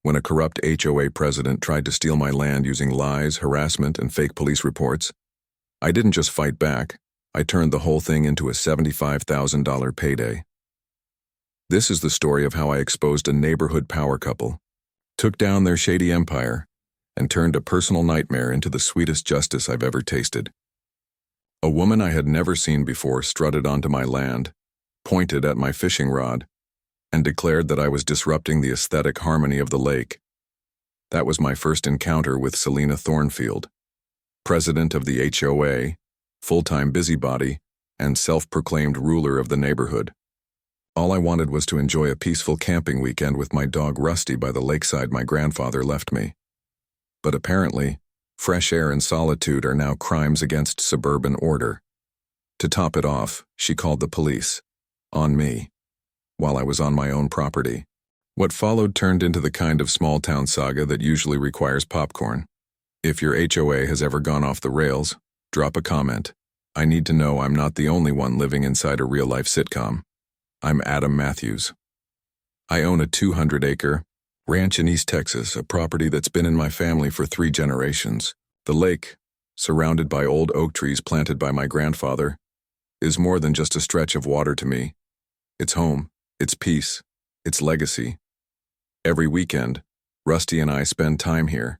when a corrupt HOA president tried to steal my land using lies, harassment, and fake police reports. I didn't just fight back, I turned the whole thing into a $75,000 payday. This is the story of how I exposed a neighborhood power couple, took down their shady empire, and turned a personal nightmare into the sweetest justice I've ever tasted. A woman I had never seen before strutted onto my land, pointed at my fishing rod, and declared that I was disrupting the aesthetic harmony of the lake. That was my first encounter with Selena Thornfield, president of the HOA, full-time busybody, and self-proclaimed ruler of the neighborhood. All I wanted was to enjoy a peaceful camping weekend with my dog Rusty by the lakeside my grandfather left me. But apparently, fresh air and solitude are now crimes against suburban order. To top it off, she called the police. On me. While I was on my own property. What followed turned into the kind of small-town saga that usually requires popcorn. If your HOA has ever gone off the rails, drop a comment. I need to know I'm not the only one living inside a real-life sitcom. I'm Adam Matthews. I own a 200-acre ranch in East Texas, a property that's been in my family for 3 generations. The lake, surrounded by old oak trees planted by my grandfather, is more than just a stretch of water to me. It's home, it's peace, it's legacy. Every weekend, Rusty and I spend time here,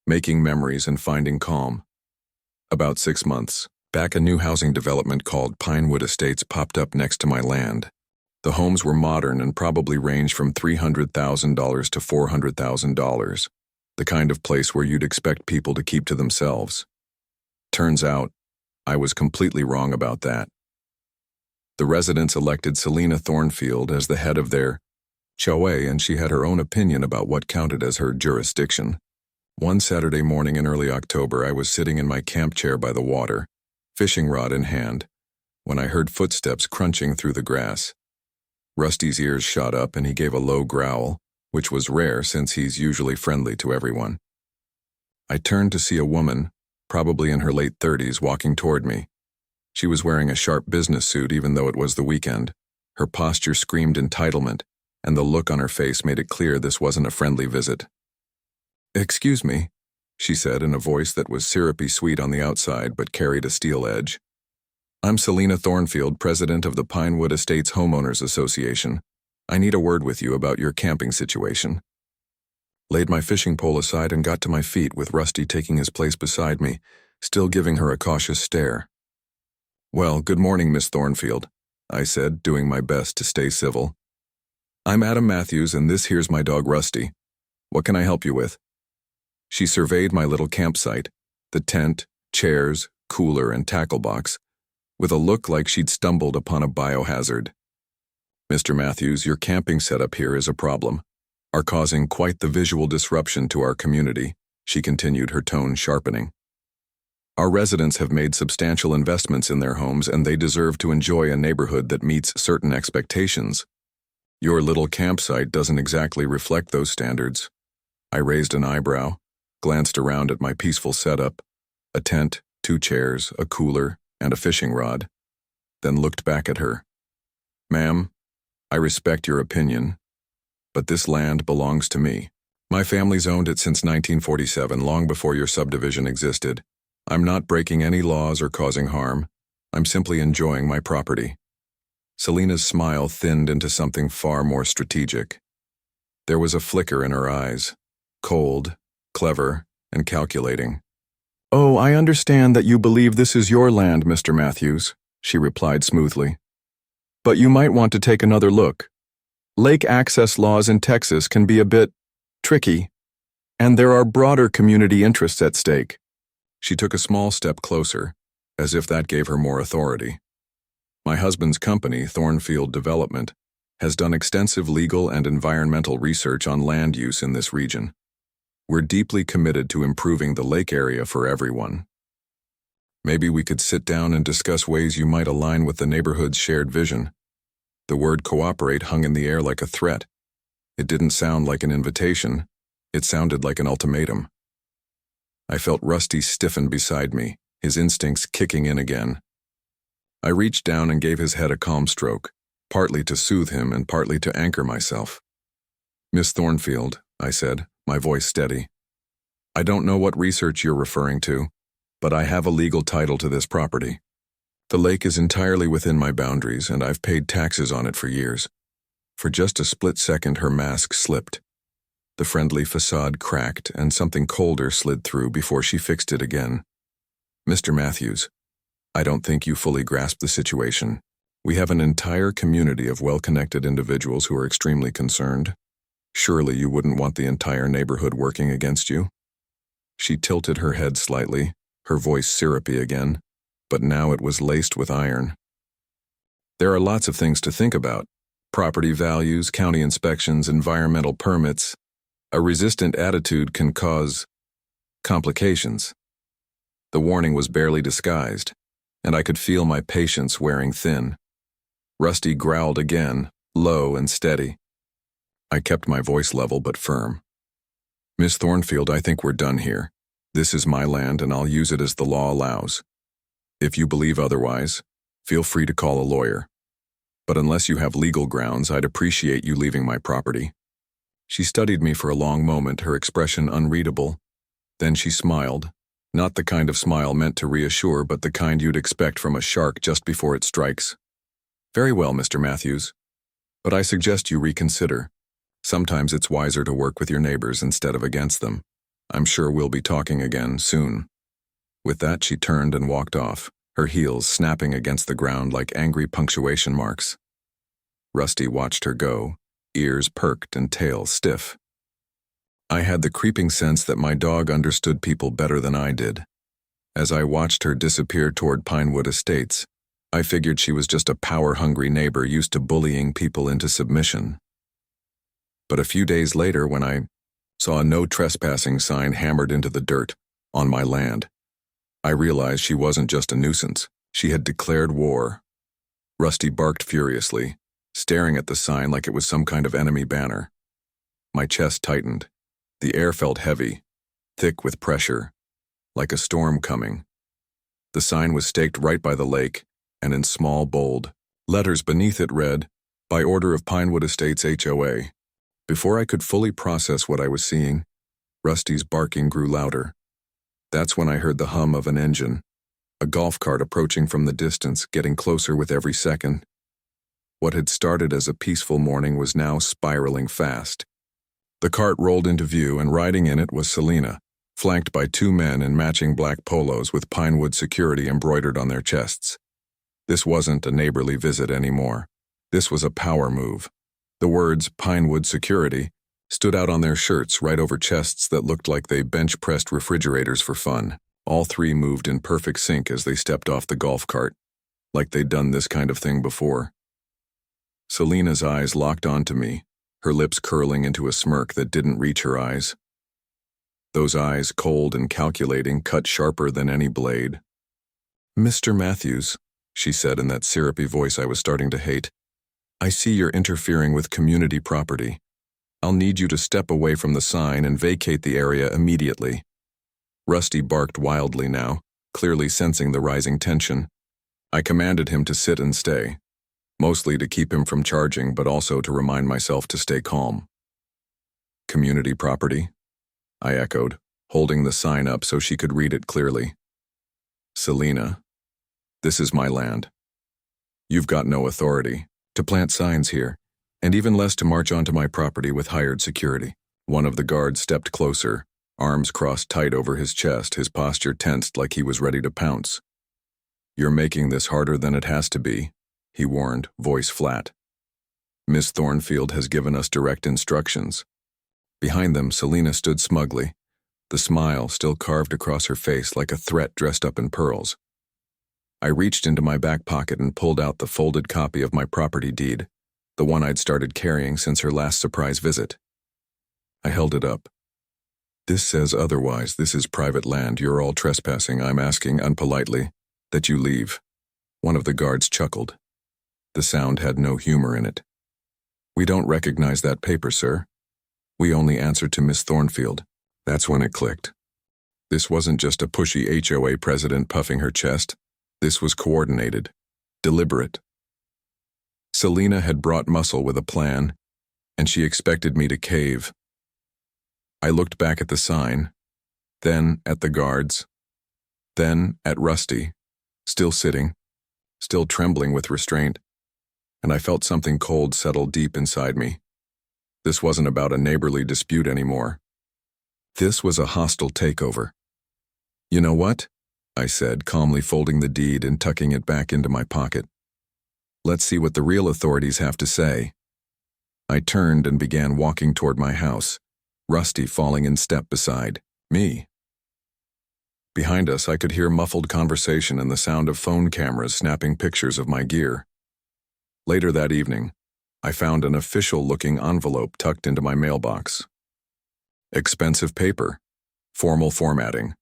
making memories and finding calm. About 6 months back, a new housing development called Pinewood Estates popped up next to my land. The homes were modern and probably ranged from $300,000 to $400,000, the kind of place where you'd expect people to keep to themselves. Turns out, I was completely wrong about that. The residents elected Selena Thornfield as the head of their HOA, and she had her own opinion about what counted as her jurisdiction. One Saturday morning in early October, I was sitting in my camp chair by the water, fishing rod in hand, when I heard footsteps crunching through the grass. Rusty's ears shot up and he gave a low growl, which was rare since he's usually friendly to everyone. I turned to see a woman, probably in her late 30s, walking toward me. She was wearing a sharp business suit even though it was the weekend. Her posture screamed entitlement, and the look on her face made it clear this wasn't a friendly visit. "Excuse me," she said in a voice that was syrupy sweet on the outside but carried a steel edge. "I'm Selena Thornfield, president of the Pinewood Estates Homeowners Association. I need a word with you about your camping situation." Laid my fishing pole aside and got to my feet with Rusty taking his place beside me, still giving her a cautious stare. "Well, good morning, Miss Thornfield," I said, doing my best to stay civil. "I'm Adam Matthews and this here's my dog Rusty. What can I help you with?" She surveyed my little campsite, the tent, chairs, cooler, and tackle box, with a look like she'd stumbled upon a biohazard. "Mr. Matthews, your camping setup here is a problem, are causing quite the visual disruption to our community," she continued, her tone sharpening. "Our residents have made substantial investments in their homes and they deserve to enjoy a neighborhood that meets certain expectations. Your little campsite doesn't exactly reflect those standards." I raised an eyebrow, glanced around at my peaceful setup, a tent, 2 chairs, a cooler, and a fishing rod, then looked back at her. "Ma'am, I respect your opinion, but this land belongs to me. My family's owned it since 1947, long before your subdivision existed. I'm not breaking any laws or causing harm. I'm simply enjoying my property." Selena's smile thinned into something far more strategic. There was a flicker in her eyes, cold, clever, and calculating. "Oh, I understand that you believe this is your land, Mr. Matthews," she replied smoothly. "But you might want to take another look. Lake access laws in Texas can be a bit tricky, and there are broader community interests at stake." She took a small step closer, as if that gave her more authority. "My husband's company, Thornfield Development, has done extensive legal and environmental research on land use in this region. We're deeply committed to improving the lake area for everyone. Maybe we could sit down and discuss ways you might align with the neighborhood's shared vision." The word cooperate hung in the air like a threat. It didn't sound like an invitation. It sounded like an ultimatum. I felt Rusty stiffen beside me, his instincts kicking in again. I reached down and gave his head a calm stroke, partly to soothe him and partly to anchor myself. "Miss Thornfield, I said, my voice steady. I don't know what research you're referring to, but I have a legal title to this property. The lake is entirely within my boundaries, and I've paid taxes on it for years. For just a split second, her mask slipped. The friendly facade cracked, and something colder slid through before she fixed it again. Mr. Matthews, I don't think you fully grasp the situation. We have an entire community of well-connected individuals who are extremely concerned. Surely you wouldn't want the entire neighborhood working against you? She tilted her head slightly, her voice syrupy again, but now it was laced with iron. There are lots of things to think about. Property values, county inspections, environmental permits. A resistant attitude can cause complications. The warning was barely disguised, and I could feel my patience wearing thin. Rusty growled again, low and steady. I kept my voice level but firm. Miss Thornfield, I think we're done here. This is my land and I'll use it as the law allows. If you believe otherwise, feel free to call a lawyer. But unless you have legal grounds, I'd appreciate you leaving my property. She studied me for a long moment, her expression unreadable. Then she smiled, not the kind of smile meant to reassure, but the kind you'd expect from a shark just before it strikes. Very well, Mr. Matthews. But I suggest you reconsider. Sometimes it's wiser to work with your neighbors instead of against them. I'm sure we'll be talking again soon. With that, she turned and walked off, her heels snapping against the ground like angry punctuation marks. Rusty watched her go, ears perked and tail stiff. I had the creeping sense that my dog understood people better than I did. As I watched her disappear toward Pinewood Estates, I figured she was just a power-hungry neighbor used to bullying people into submission. But a few days later, when I saw a no trespassing sign hammered into the dirt on my land, I realized she wasn't just a nuisance. She had declared war. Rusty barked furiously, staring at the sign like it was some kind of enemy banner. My chest tightened. The air felt heavy, thick with pressure, like a storm coming. The sign was staked right by the lake, and in small, bold letters beneath it read, "By order of Pinewood Estates HOA." Before I could fully process what I was seeing, Rusty's barking grew louder. That's when I heard the hum of an engine, a golf cart approaching from the distance, getting closer with every second. What had started as a peaceful morning was now spiraling fast. The cart rolled into view, and riding in it was Selena, flanked by two men in matching black polos with Pinewood security embroidered on their chests. This wasn't a neighborly visit anymore. This was a power move. The words Pinewood Security stood out on their shirts right over chests that looked like they bench-pressed refrigerators for fun. All three moved in perfect sync as they stepped off the golf cart, like they'd done this kind of thing before. Selena's eyes locked onto me, her lips curling into a smirk that didn't reach her eyes. Those eyes, cold and calculating, cut sharper than any blade. "Mr. Matthews," she said in that syrupy voice I was starting to hate, "I see you're interfering with community property. I'll need you to step away from the sign and vacate the area immediately." Rusty barked wildly now, clearly sensing the rising tension. I commanded him to sit and stay, mostly to keep him from charging, but also to remind myself to stay calm. "Community property?" I echoed, holding the sign up so she could read it clearly. "Selena, this is my land. You've got no authority to plant signs here, and even less to march onto my property with hired security." One of the guards stepped closer, arms crossed tight over his chest, his posture tensed like he was ready to pounce. "You're making this harder than it has to be," he warned, voice flat. "Miss Thornfield has given us direct instructions." Behind them, Selena stood smugly, the smile still carved across her face like a threat dressed up in pearls. I reached into my back pocket and pulled out the folded copy of my property deed, the one I'd started carrying since her last surprise visit. I held it up. "This says otherwise. This is private land. You're all trespassing. I'm asking, unpolitely, that you leave." One of the guards chuckled. The sound had no humor in it. "We don't recognize that paper, sir. We only answer to Miss Thornfield." That's when it clicked. This wasn't just a pushy HOA president puffing her chest. This was coordinated, deliberate. Selena had brought muscle with a plan, and she expected me to cave. I looked back at the sign, then at the guards, then at Rusty, still sitting, still trembling with restraint, and I felt something cold settle deep inside me. This wasn't about a neighborly dispute anymore. This was a hostile takeover. "You know what?" I said, calmly folding the deed and tucking it back into my pocket. "Let's see what the real authorities have to say." I turned and began walking toward my house, Rusty falling in step beside me. Behind us, I could hear muffled conversation and the sound of phone cameras snapping pictures of my gear. Later that evening, I found an official-looking envelope tucked into my mailbox. Expensive paper, formal formatting,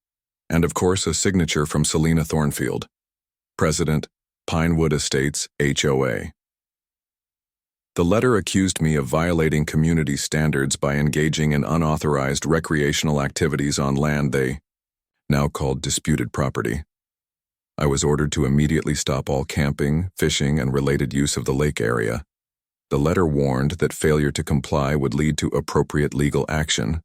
and of course a signature from Selena Thornfield, President, Pinewood Estates, HOA. The letter accused me of violating community standards by engaging in unauthorized recreational activities on land they now called disputed property. I was ordered to immediately stop all camping, fishing, and related use of the lake area. The letter warned that failure to comply would lead to appropriate legal action.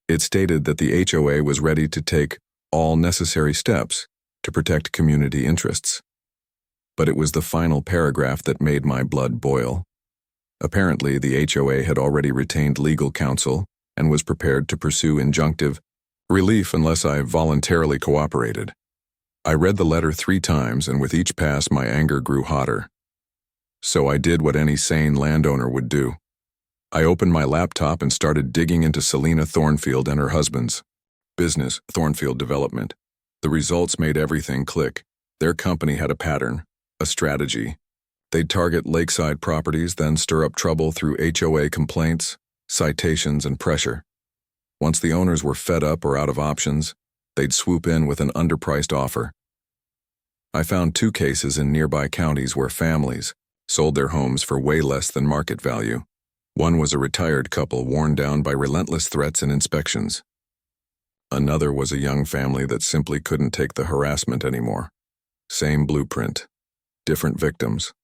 It stated that the HOA was ready to take all necessary steps to protect community interests. But it was the final paragraph that made my blood boil. Apparently, the HOA had already retained legal counsel and was prepared to pursue injunctive relief unless I voluntarily cooperated. I read the letter 3 times, and with each pass my anger grew hotter. So I did what any sane landowner would do. I opened my laptop and started digging into Selena Thornfield and her husband's business, Thornfield Development. The results made everything click. Their company had a pattern, a strategy. They'd target lakeside properties, then stir up trouble through HOA complaints, citations, and pressure. Once the owners were fed up or out of options, they'd swoop in with an underpriced offer. I found 2 cases in nearby counties where families sold their homes for way less than market value. One was a retired couple worn down by relentless threats and inspections. Another was a young family that simply couldn't take the harassment anymore. Same blueprint, different victims.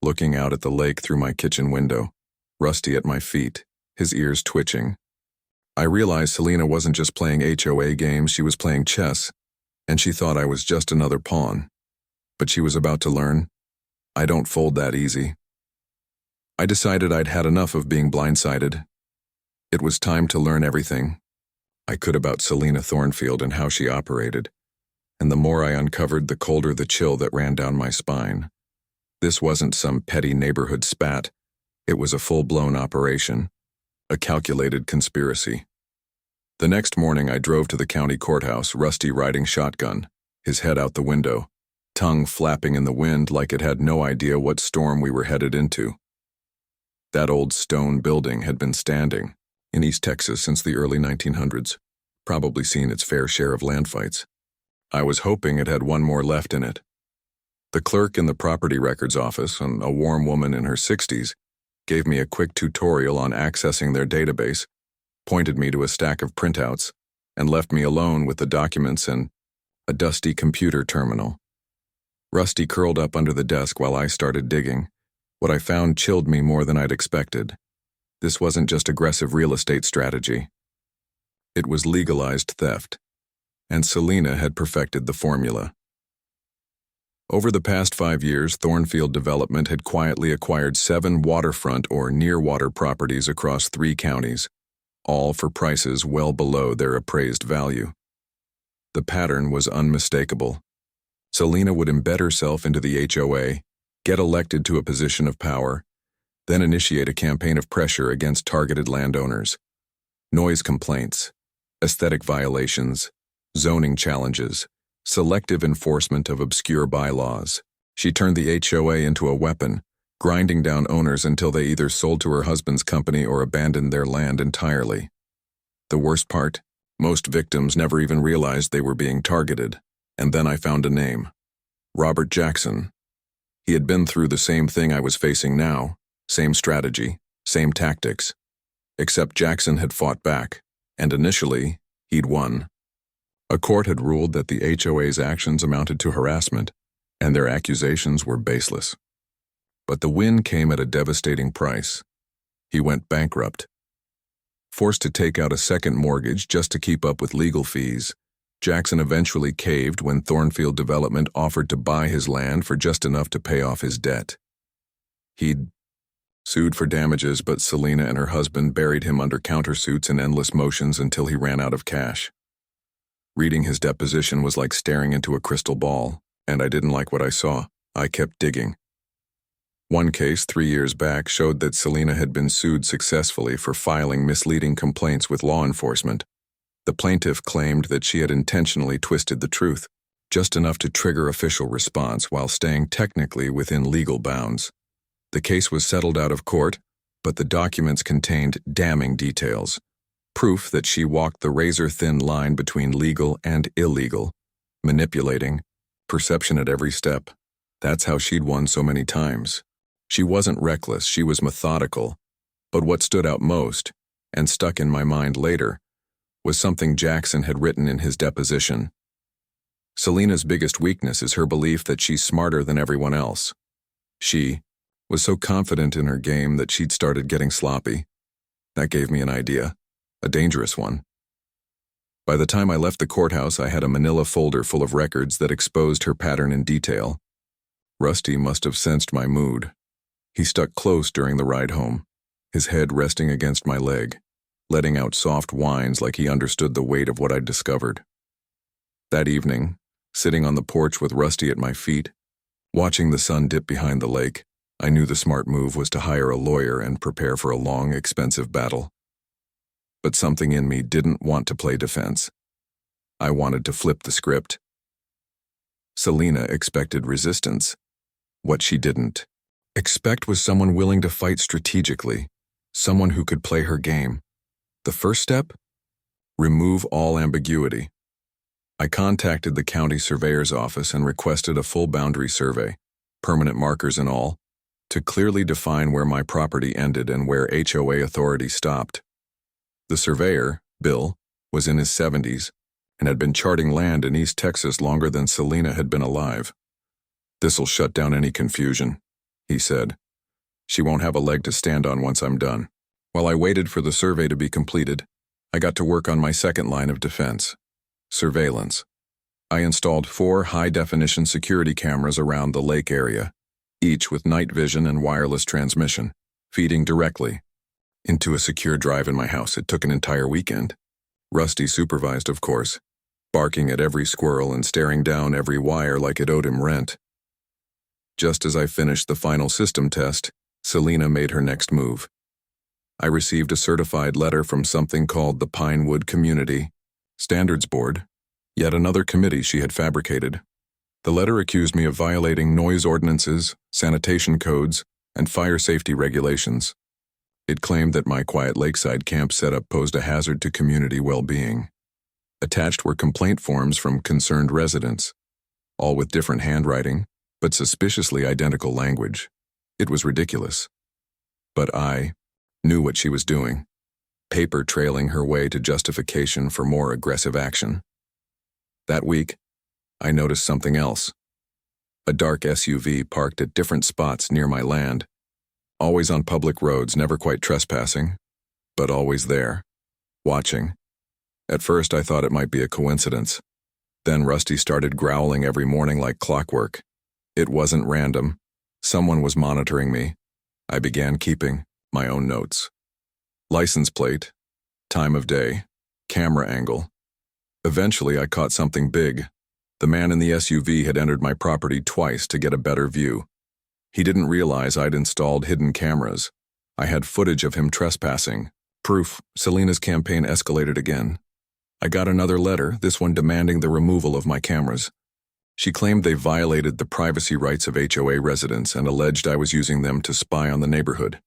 Looking out at the lake through my kitchen window, Rusty at my feet, his ears twitching, I realized Selena wasn't just playing HOA games, she was playing chess, and she thought I was just another pawn. But she was about to learn, I don't fold that easy. I decided I'd had enough of being blindsided. It was time to learn everything I could about Selena Thornfield and how she operated, and the more I uncovered, the colder the chill that ran down my spine. This wasn't some petty neighborhood spat. It was a full-blown operation, a calculated conspiracy. The next morning I drove to the county courthouse, Rusty riding shotgun, his head out the window, tongue flapping in the wind like it had no idea what storm we were headed into. That old stone building had been standing in East Texas since the early 1900s, probably seen its fair share of land fights. I was hoping it had one more left in it. The clerk in the property records office, a warm woman in her 60s, gave me a quick tutorial on accessing their database, pointed me to a stack of printouts, and left me alone with the documents and a dusty computer terminal. Rusty curled up under the desk while I started digging. What I found chilled me more than I'd expected. This wasn't just aggressive real estate strategy. It was legalized theft, and Selena had perfected the formula. Over the past 5 years, Thornfield Development had quietly acquired 7 waterfront or near-water properties across 3 counties, all for prices well below their appraised value. The pattern was unmistakable. Selena would embed herself into the HOA, get elected to a position of power, then initiate a campaign of pressure against targeted landowners. Noise complaints, aesthetic violations, zoning challenges, selective enforcement of obscure bylaws. She turned the HOA into a weapon, grinding down owners until they either sold to her husband's company or abandoned their land entirely. The worst part, most victims never even realized they were being targeted. And then I found a name. Robert Jackson. He had been through the same thing I was facing now, same strategy, same tactics. Except Jackson had fought back, and initially, he'd won. A court had ruled that the HOA's actions amounted to harassment, and their accusations were baseless. But the win came at a devastating price. He went bankrupt. Forced to take out a second mortgage just to keep up with legal fees, Jackson eventually caved when Thornfield Development offered to buy his land for just enough to pay off his debt. He'd sued for damages, but Selena and her husband buried him under countersuits and endless motions until he ran out of cash. Reading his deposition was like staring into a crystal ball, and I didn't like what I saw. I kept digging. One case 3 years back showed that Selena had been sued successfully for filing misleading complaints with law enforcement. The plaintiff claimed that she had intentionally twisted the truth, just enough to trigger official response while staying technically within legal bounds. The case was settled out of court, but the documents contained damning details. Proof that she walked the razor-thin line between legal and illegal, manipulating, perception at every step. That's how she'd won so many times. She wasn't reckless, she was methodical. But what stood out most, and stuck in my mind later, was something Jackson had written in his deposition. Selena's biggest weakness is her belief that she's smarter than everyone else. She was so confident in her game that she'd started getting sloppy. That gave me an idea, a dangerous one. By the time I left the courthouse, I had a manila folder full of records that exposed her pattern in detail. Rusty must have sensed my mood. He stuck close during the ride home, his head resting against my leg, letting out soft whines like he understood the weight of what I'd discovered. That evening, sitting on the porch with Rusty at my feet, watching the sun dip behind the lake, I knew the smart move was to hire a lawyer and prepare for a long, expensive battle. But something in me didn't want to play defense. I wanted to flip the script. Selena expected resistance. What she didn't expect was someone willing to fight strategically, someone who could play her game. The first step? Remove all ambiguity. I contacted the county surveyor's office and requested a full boundary survey, permanent markers and all, to clearly define where my property ended and where HOA authority stopped. The surveyor, Bill, was in his 70s and had been charting land in East Texas longer than Selena had been alive. "This'll shut down any confusion," he said. "She won't have a leg to stand on once I'm done." While I waited for the survey to be completed, I got to work on my second line of defense: surveillance. I installed 4 high-definition security cameras around the lake area, each with night vision and wireless transmission, feeding directly into a secure drive in my house. It took an entire weekend. Rusty supervised, of course, barking at every squirrel and staring down every wire like it owed him rent. Just as I finished the final system test, Selena made her next move. I received a certified letter from something called the Pinewood Community Standards Board, yet another committee she had fabricated. The letter accused me of violating noise ordinances, sanitation codes, and fire safety regulations. It claimed that my quiet lakeside camp setup posed a hazard to community well-being. Attached were complaint forms from concerned residents, all with different handwriting, but suspiciously identical language. It was ridiculous. But I knew what she was doing, paper trailing her way to justification for more aggressive action. That week, I noticed something else. A dark SUV parked at different spots near my land, always on public roads, never quite trespassing, but always there, watching. At first I thought it might be a coincidence. Then Rusty started growling every morning like clockwork. It wasn't random. Someone was monitoring me. I began keeping my own notes. License plate, time of day, camera angle. Eventually I caught something big. The man in the SUV had entered my property twice to get a better view. He didn't realize I'd installed hidden cameras. I had footage of him trespassing. Proof. Selena's campaign escalated again. I got another letter, this one demanding the removal of my cameras. She claimed they violated the privacy rights of HOA residents and alleged I was using them to spy on the neighborhood.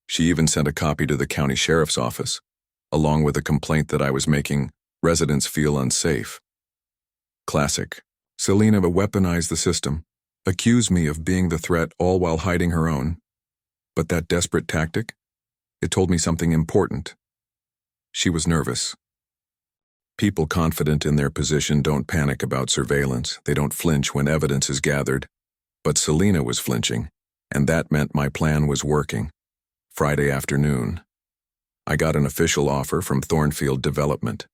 She even sent a copy to the county sheriff's office, along with a complaint that I was making residents feel unsafe. Classic. Selena weaponized the system, accused me of being the threat, all while hiding her own. But that desperate tactic? It told me something important. She was nervous. People confident in their position don't panic about surveillance. They don't flinch when evidence is gathered. But Selena was flinching, and that meant my plan was working. Friday afternoon. I got an official offer from Thornfield Development.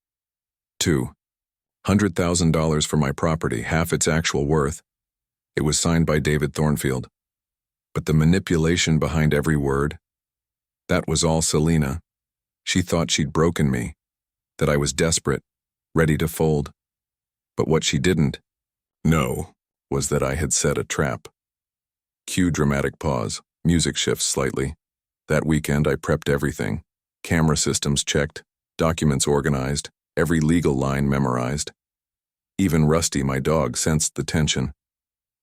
$200,000 for my property, half its actual worth. It was signed by David Thornfield. But the manipulation behind every word, that was all Selena. She thought she'd broken me, that I was desperate, ready to fold. But what she didn't know was that I had set a trap. Cue dramatic pause, music shifts slightly. That weekend I prepped everything. Camera systems checked, documents organized, every legal line memorized. Even Rusty, my dog, sensed the tension.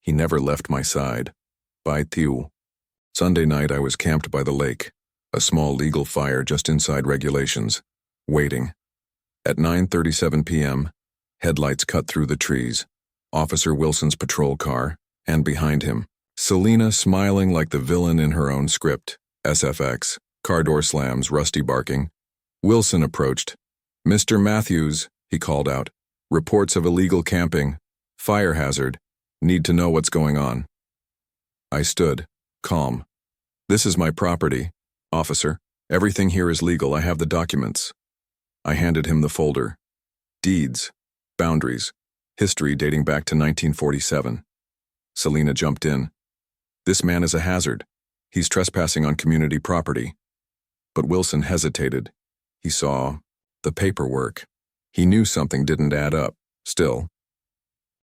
He never left my side. By Tiu. Sunday night I was camped by the lake, a small legal fire just inside regulations, waiting. At 9:37 p.m., headlights cut through the trees, Officer Wilson's patrol car, and behind him, Selena smiling like the villain in her own script, SFX, car door slams, Rusty barking. Wilson approached. "Mr. Matthews," he called out. "Reports of illegal camping. Fire hazard. Need to know what's going on." I stood, calm. "This is my property, officer. Everything here is legal. I have the documents." I handed him the folder. Deeds, boundaries, history dating back to 1947. Selena jumped in. "This man is a hazard. He's trespassing on community property." But Wilson hesitated. He saw the paperwork. He knew something didn't add up, still.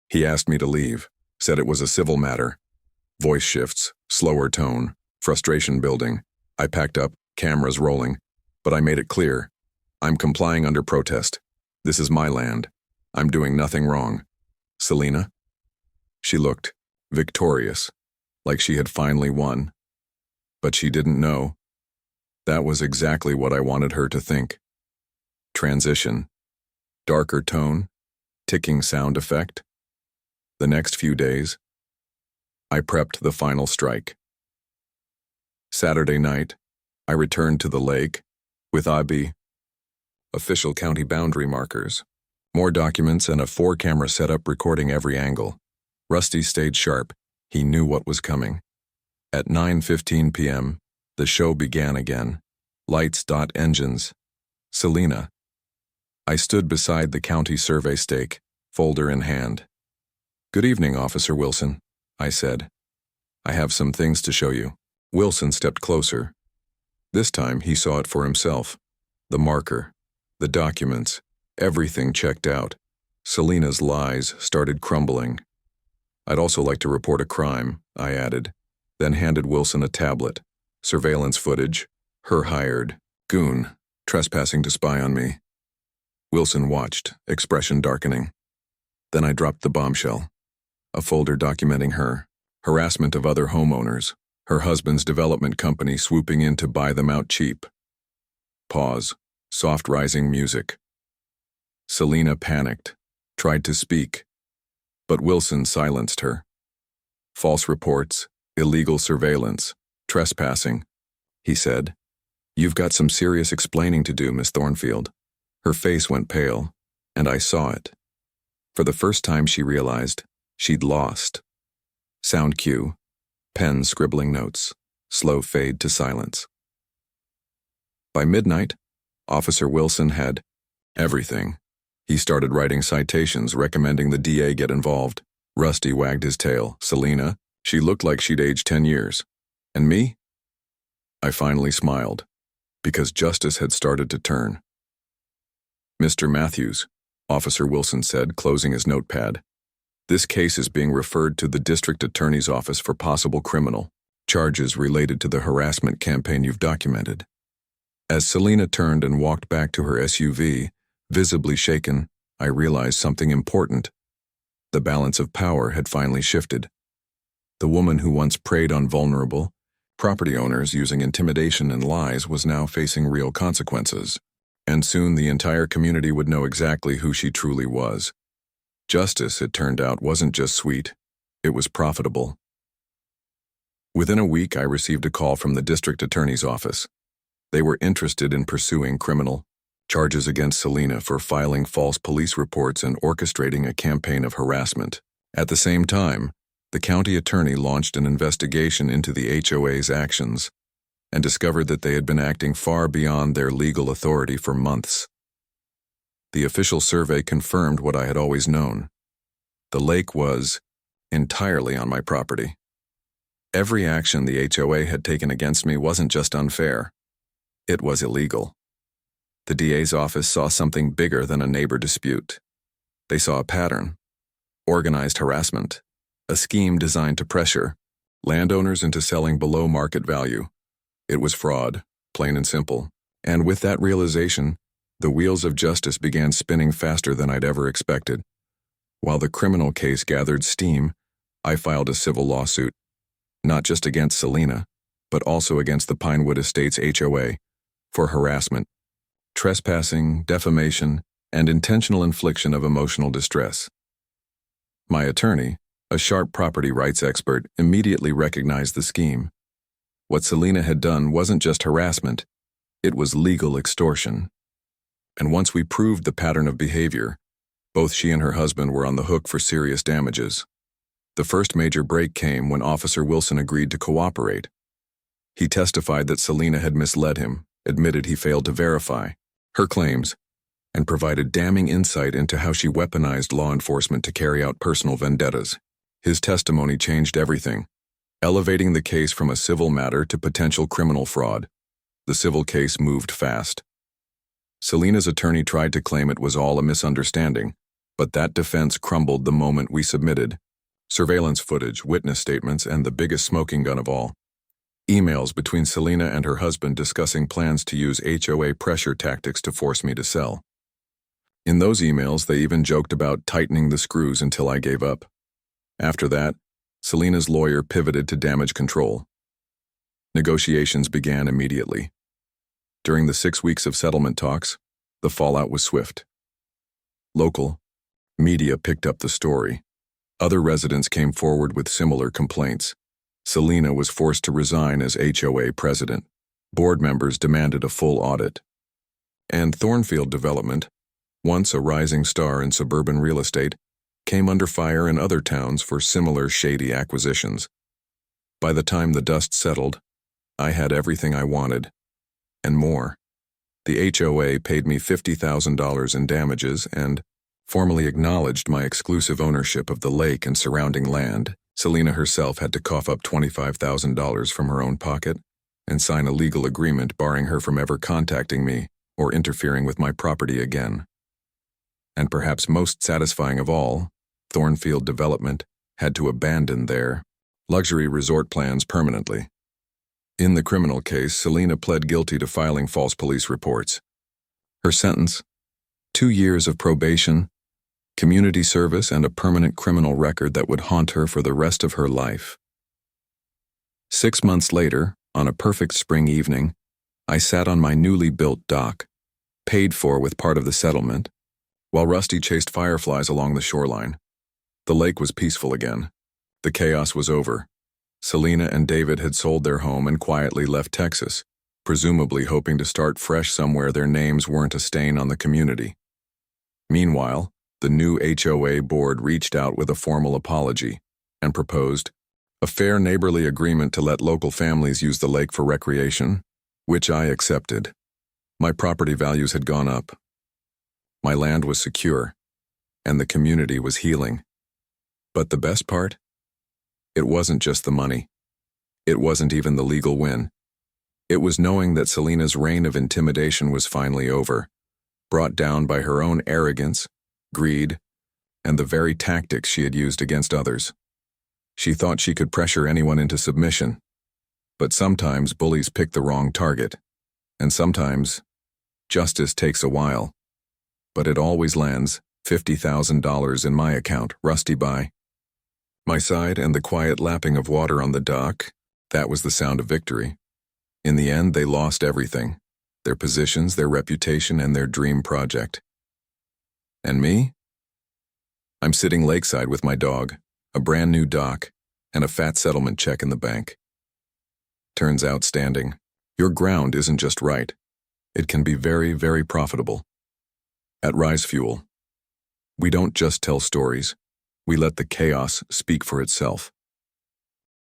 He asked me to leave, said it was a civil matter. Voice shifts, slower tone, frustration building. I packed up, cameras rolling, but I made it clear. I'm complying under protest. This is my land. I'm doing nothing wrong. Selena? She looked victorious, like she had finally won. But she didn't know. That was exactly what I wanted her to think. Transition. Darker tone. Ticking sound effect. The next few days, I prepped the final strike. Saturday night, I returned to the lake with Abi. Official county boundary markers. More documents and a 4-camera setup recording every angle. Rusty stayed sharp. He knew what was coming. At 9:15 p.m., the show began again. Lights, engines. Selena. I stood beside the county survey stake, folder in hand. "Good evening, Officer Wilson," I said. "I have some things to show you." Wilson stepped closer. This time he saw it for himself. The marker, the documents, everything checked out. Selena's lies started crumbling. "I'd also like to report a crime," I added, then handed Wilson a tablet. Surveillance footage, her hired goon, trespassing to spy on me. Wilson watched, expression darkening. Then I dropped the bombshell. A folder documenting her, harassment of other homeowners, her husband's development company swooping in to buy them out cheap. Pause, soft rising music. Selena panicked, tried to speak, but Wilson silenced her. "False reports, illegal surveillance, trespassing," he said. "You've got some serious explaining to do, Miss Thornfield." Her face went pale, and I saw it. For the first time she realized she'd lost. Sound cue, pen scribbling notes, slow fade to silence. By midnight, Officer Wilson had everything. He started writing citations recommending the DA get involved. Rusty wagged his tail. Selena, she looked like she'd aged 10 years. And me? I finally smiled, because justice had started to turn. "Mr. Matthews," Officer Wilson said, closing his notepad. "This case is being referred to the District Attorney's Office for possible criminal charges related to the harassment campaign you've documented." As Selena turned and walked back to her SUV, visibly shaken, I realized something important. The balance of power had finally shifted. The woman who once preyed on vulnerable property owners using intimidation and lies was now facing real consequences. And soon the entire community would know exactly who she truly was. Justice, it turned out, wasn't just sweet, it was profitable. Within a week, I received a call from the district attorney's office. They were interested in pursuing criminal charges against Selena for filing false police reports and orchestrating a campaign of harassment. At the same time, the county attorney launched an investigation into the HOA's actions. and discovered that they had been acting far beyond their legal authority for months. The official survey confirmed what I had always known. The lake was entirely on my property. Every action the HOA had taken against me wasn't just unfair. It was illegal. The DA's office saw something bigger than a neighbor dispute. They saw a pattern, organized harassment, a scheme designed to pressure landowners into selling below market value. It was fraud, plain and simple. And with that realization, the wheels of justice began spinning faster than I'd ever expected. While the criminal case gathered steam, I filed a civil lawsuit, not just against Selena, but also against the Pinewood Estates HOA, for harassment, trespassing, defamation, and intentional infliction of emotional distress. My attorney, a sharp property rights expert, immediately recognized the scheme. What Selena had done wasn't just harassment, it was legal extortion. And once we proved the pattern of behavior, both she and her husband were on the hook for serious damages. The first major break came when Officer Wilson agreed to cooperate. He testified that Selena had misled him, admitted he failed to verify her claims, and provided damning insight into how she weaponized law enforcement to carry out personal vendettas. His testimony changed everything, elevating the case from a civil matter to potential criminal fraud. The civil case moved fast. Selena's attorney tried to claim it was all a misunderstanding, but that defense crumbled the moment we submitted surveillance footage, witness statements, and the biggest smoking gun of all, emails between Selena and her husband discussing plans to use HOA pressure tactics to force me to sell. In those emails, they even joked about tightening the screws until I gave up. After that, Selena's lawyer pivoted to damage control. Negotiations began immediately. During the 6 weeks of settlement talks, the fallout was swift. Local media picked up the story. Other residents came forward with similar complaints. Selena was forced to resign as HOA president. Board members demanded a full audit. And Thornfield Development, once a rising star in suburban real estate, came under fire in other towns for similar shady acquisitions. By the time the dust settled, I had everything I wanted, and more. The HOA paid me $50,000 in damages and formally acknowledged my exclusive ownership of the lake and surrounding land. Selena herself had to cough up $25,000 from her own pocket and sign a legal agreement barring her from ever contacting me or interfering with my property again. And perhaps most satisfying of all, Thornfield Development had to abandon their luxury resort plans permanently. In the criminal case, Selena pled guilty to filing false police reports. Her sentence: 2 years of probation, community service, and a permanent criminal record that would haunt her for the rest of her life. 6 months later, on a perfect spring evening, I sat on my newly built dock, paid for with part of the settlement, while Rusty chased fireflies along the shoreline. The lake was peaceful again. The chaos was over. Selena and David had sold their home and quietly left Texas, presumably hoping to start fresh somewhere their names weren't a stain on the community. Meanwhile, the new HOA board reached out with a formal apology and proposed a fair neighborly agreement to let local families use the lake for recreation, which I accepted. My property values had gone up. My land was secure, and the community was healing. But the best part? It wasn't just the money. It wasn't even the legal win. It was knowing that Selena's reign of intimidation was finally over, brought down by her own arrogance, greed, and the very tactics she had used against others. She thought she could pressure anyone into submission. But sometimes bullies pick the wrong target, and sometimes justice takes a while. But it always lands $50,000 in my account, Rusty by my side, and the quiet lapping of water on the dock, that was the sound of victory. In the end, they lost everything: their positions, their reputation, and their dream project. And me? I'm sitting lakeside with my dog, a brand new dock, and a fat settlement check in the bank. Turns out, standing your ground isn't just right. It can be very, very profitable. At Rise Fuel, we don't just tell stories. We let the chaos speak for itself.